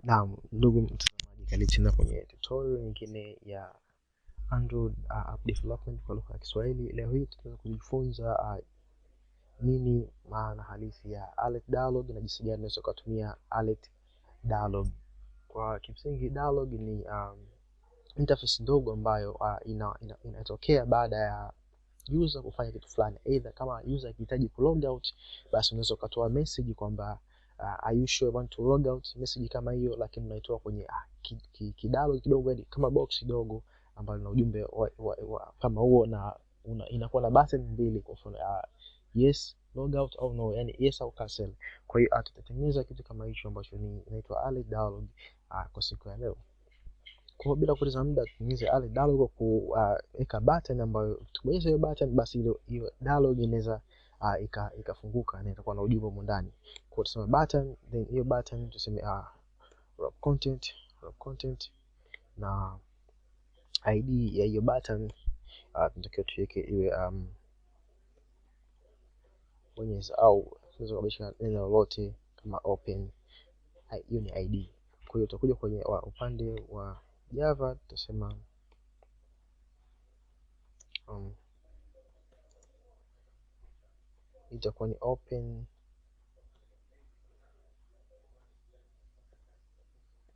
Naam, ndugu mtazamaji, karibu tena kwenye tutorial nyingine ya Android app development kwa lugha ya Kiswahili. Leo hii tutaanza kujifunza nini maana halisi ya AlertDialog na jinsi gani unaweza kutumia AlertDialog. Kwa kimsingi, dialog ni interface ndogo ambayo inatokea baada ya user kufanya kitu fulani. Either kama user akihitaji ku log out, basi unaweza kutoa message kwamba are you sure you want to log out, message kama hiyo, lakini unaitoa kwenye kidalo kidogo, kama box kidogo ambalo lina ujumbe kama huo, na inakuwa na button mbili, kwa mfano yes log out au no, yani yes au cancel. Kwa hiyo tutatengeneza kitu kama hicho ambacho inaitwa AlertDialog kwa siku ya leo. Kwa bila kupoteza muda, tuanze AlertDialog kwa kuweka button ambayo tukibonyeza hiyo button, basi hiyo dialog inaweza ikafunguka na itakuwa na ujumbe ndani. Kwa tuseme button, then hiyo button tuseme wrap content na ID ya hiyo button tunatakiwa tuweke iwe bonyeza, au tunaweza kubadilisha neno lolote kama open. Hiyo ni ID. Kwa hiyo tutakuja kwenye upande wa Java, tutasema itakuwa ni open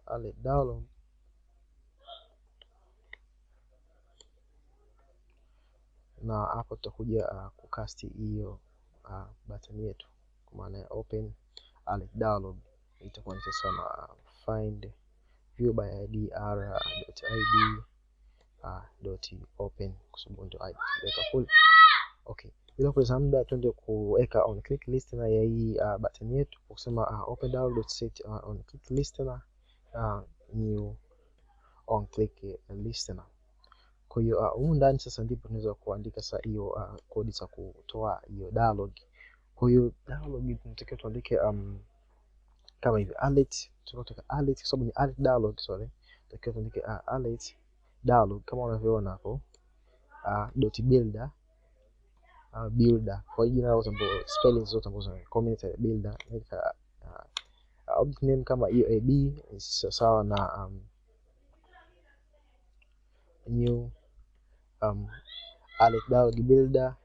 AlertDialog, na hapo tutakuja kukasti hiyo button yetu kwa maana ya open AlertDialog. Itakuwa ni sasa na find view by id r.id.open kwa sababu ndio id tuweka kule. Okay, bila kupoteza muda tuende kuweka on click listener ya hii button yetu kwa kusema open.dialog.set on click listener new on click listener. Kwa hiyo huko ndani sasa ndipo tunaweza kuandika sasa hiyo kodi za kutoa hiyo dialog. Kwa hiyo dialog tunatakiwa tuandike kama hivi alert, tunataka alert kwa sababu ni AlertDialog, tunatakiwa tuandike AlertDialog kama unavyoona hapo .builder builder kwa jina lote ambapo spelling zote ambazo community builder, object name kama UAB sawa na new AlertDialog builder.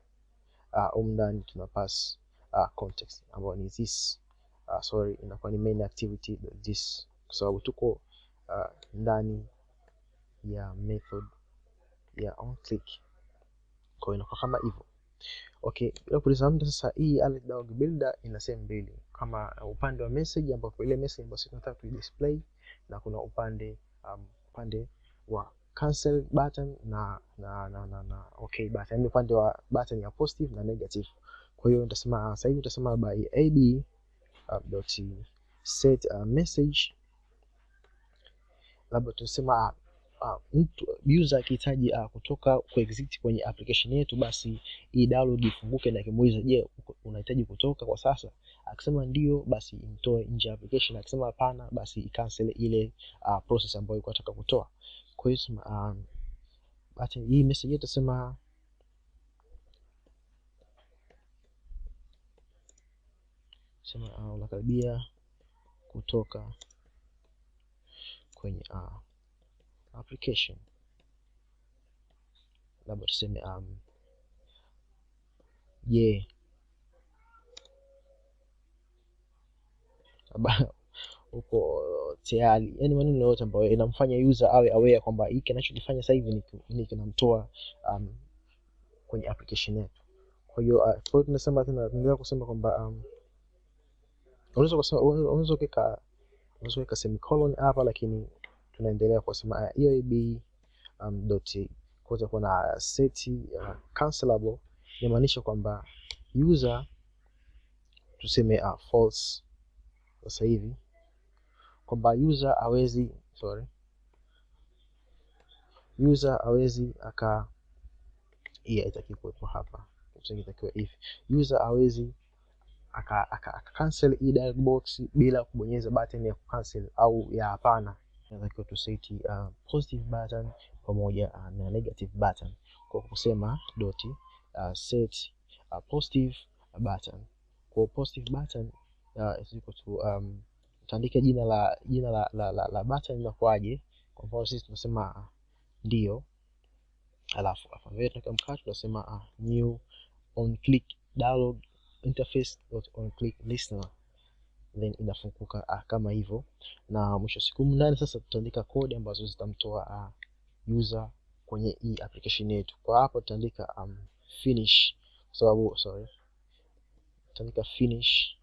Ndani tuna pass context ambayo ni this, inakuwa ni main activity this kwa sababu tuko ndani ya method ya on click. Kwa hiyo inakuwa kama hivyo. Okay, bila kupoteza muda sasa, hii AlertDialog builder ina sehemu mbili, kama upande wa message ambapo ile message ambayo tunataka tu display, na kuna upande wa cancel button na okay button, yani upande wa button ya positive na negative. Kwa hiyo nitasema sasa hivi tutasema by ab set message, labda tunasema mtu user akihitaji kutoka ku exit kwenye application yetu, basi hii dialog ifunguke na kimuuliza, je, unahitaji kutoka kwa sasa? Akisema ndio, basi imtoe nje ya application. Akisema hapana, basi icancel ile process ambayo ilikuwa inataka kutoa. Kwa hiyo sema button hii message yetu sema unakaribia kutoka kwenye application, labda tuseme je, uko tayari, yani maneno yote ambayo inamfanya user awe aware kwamba hiki kinachokifanya sasa hivi ni kinamtoa kwenye application yetu. Kwa hiyo tunasema tena, tunaendelea kusema kwamba unaweza kuweka semicolon hapa, lakini tunaendelea kusema EAB kwa kuna set cancelable, inamaanisha kwamba user tuseme false sasa hivi, kwamba user hawezi aka itakiwa hapa, itakiwa hivi, user hawezi aka cancel hii dialog box bila kubonyeza button ya cancel au ya hapana. Inatakiwa tu set positive button pamoja na negative button kwa kusema set positive button. Kwa positive button is equal to utaandika jina la button inakuaje. Kwa mfano sisi tunasema ndio, alafu hapa mbele tunaweka mkato, tunasema new on click dialog interface on click listener, then inafunguka kama hivyo. Na mwisho siku ndani sasa tutaandika code ambazo zitamtoa user kwenye hii application yetu. Kwa hapo tutaandika finish, kwa sababu tutaandika finish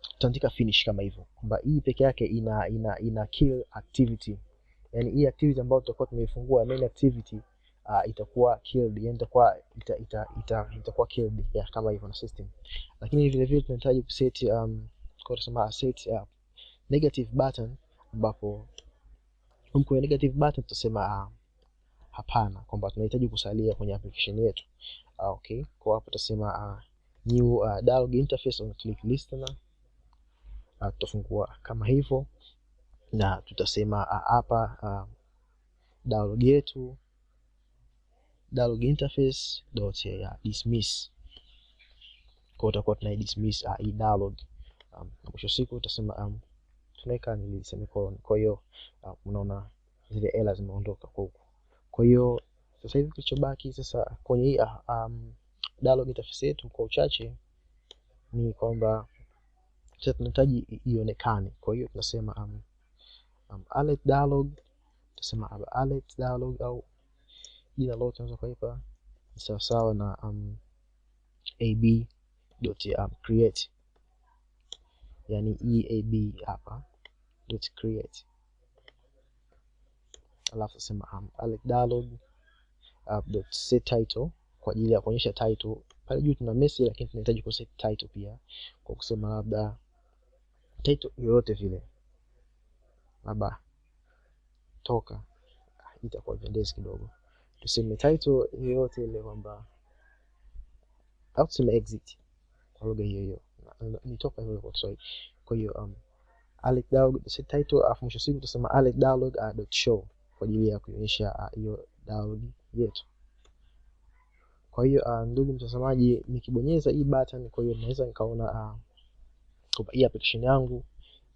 tutaandika finish kama hivyo, kwamba hii peke yake ina kill activity. Yani hii activity ambayo tutakuwa tumeifungua main activity itakuwa killed, yani itakuwa killed kama hivyo na system. Lakini vile vile tunahitaji kuset kwa kusema set negative button, ambapo kwenye negative button tutasema hapana, kwamba tunahitaji kusalia kwenye application yetu. Okay, kwa hapo tutasema new dialog interface on click listener, tutafungua kama hivyo, na tutasema hapa dialog yetu dialog interface dot dismiss. Kwa utakuwa tuna dismiss hii dialog, na mwisho siku utasema tunaweka ni semicolon. Kwa hiyo unaona zile errors zimeondoka kwa huko. Kwa hiyo sasa hivi kilichobaki sasa kwenye hii dialog interface yetu kwa uchache ni kwamba sasa tunahitaji ionekane. Kwa hiyo tunasema AlertDialog, tutasema AlertDialog au jina lote tunaweza kuipa sawa na ab.create, yani eab hapa .create, alafu tusema AlertDialog set title kwa ajili ya kuonyesha title. Pale juu tuna message, lakini tunahitaji ku set title pia kwa kusema labda title yoyote vile, labda toka, itakuwa pendeza kidogo. Tuseme title yoyote ile, kwamba au tuseme exit kwa lugha hiyo ni toka hiyo kwa Kiswahili. Kwa hiyo AlertDialog set title, afu mwisho siku tutasema AlertDialog.show kwa ajili ya kuonyesha hiyo dialog yetu. Kwa hiyo ndugu mtazamaji, nikibonyeza hii button, kwa hiyo naweza nikaona hii application yangu.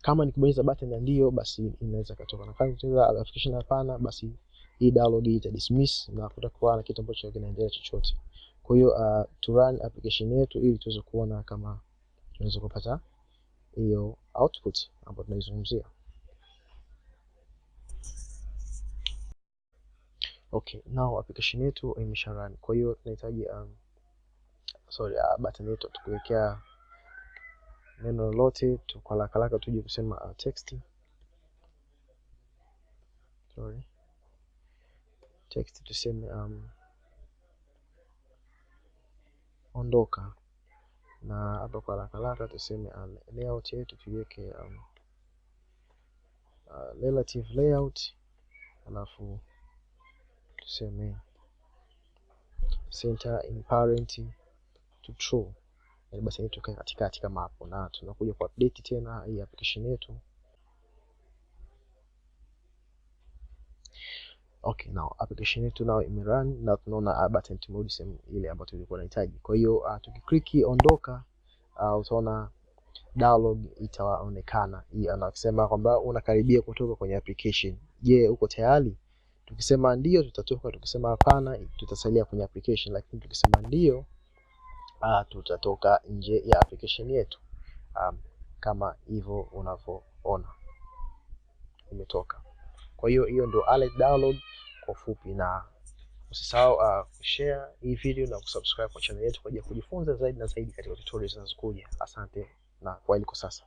Kama nikibonyeza button ya ndio, basi inaweza kutoka, na kama nikibonyeza application hapana, basi hii dialog ita dismiss na kutakuwa na kitu ambacho kinaendelea chochote. Kwa hiyo to run application yetu ili tuweze kuona kama tunaweza kupata hiyo output ambayo tunaizungumzia. Okay, now application yetu imesha run. Kwa hiyo tunahitaji button yetu tukuwekea neno lolote tu kwa haraka tuje kusema text. Text tuseme ondoka, na hapa kwa haraka tuseme layout yetu tuweke relative layout, alafu tuseme center in parent to true, yani basi yetu katikati kama hapo, na tunakuja ku update tena hii application yetu. Okay, now application yetu now imerun na tunaona button tumerudi sehemu ile ambayo tulikuwa tunahitaji. Kwa hiyo tukiklik ondoka, utaona dialog itaonekana hii anasema kwamba unakaribia kutoka kwenye application. Je, uko tayari? Tukisema ndio tutatoka, tukisema hapana tutasalia kwenye application, lakini tukisema ndio tutatoka nje ya application yetu, kama hivyo unavyoona imetoka. Kwa hiyo hiyo ndio AlertDialog kwa ufupi, na usisahau kushare hii video na kusubscribe kwa channel yetu kwa ajili ya kujifunza zaidi na zaidi katika tutorials zinazokuja. Asante na kwaheri kwa sasa.